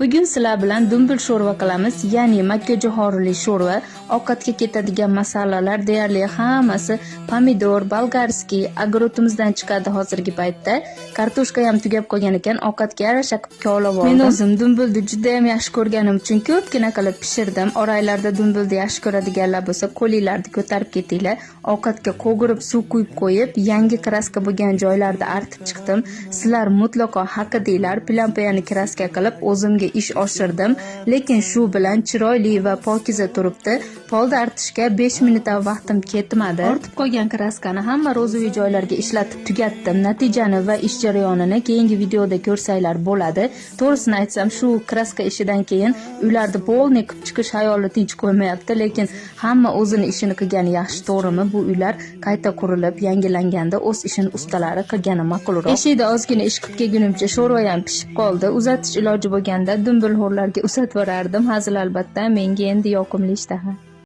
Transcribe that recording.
Bugun sizlar bilan dumbil sho'rva qilamiz, ya'ni makkajo'xorili sho'rva. Ovqatga ketadigan masalalar deyarli hammasi pomidor, bolgarskiy, agrotimizdan chiqadi hozirgi paytda. Kartoshka ham tugab qolgan ekan, ovqatga yarasha qilib olib oldim. Men o'zim dumbilni juda ham yaxshi ko'rganim uchun ko'pgina qilib pishirdim. Oraylarda dumbilni yaxshi ko'radiganlar bo'lsa, qo'linglarni ko'tarib ketinglar. Ovqatga qo'g'irib suv quyib qo'yib, yangi kraska bo'lgan joylarda artib chiqdim. Sizlar mutlaqo haqidinglar. Plan-payani kraska qilib o'zimga ish oshirdim, lekin shu bilan chiroyli va pokiza turibdi. Polda artishga 5 minutdan vaqtim ketmadi. Ortib qolgan kraskani hamma ro'zaviy joylarga ishlatib tugatdim. Natijani va ish jarayonini keyingi videoda ko'rsanglar bo'ladi. To'g'risini aytsam, shu kraska ishidan keyin uylarda polni qilib chiqish hayoli tinch qo'ymayapti, lekin hamma o'zini ishini qilgani yaxshi, to'g'rimi? Bu uylar qayta qurilib, yangilanganda o'z ishini ustalari qilgani ma'qulroq. Eshikda ozgina ish qilib kelgunimcha sho'rva ham pishib qoldi. Uzatish iloji bo'lganda dumbil ho'rlarga uzatib borardim. Hazil albatta, menga endi yoqimli ishtaha.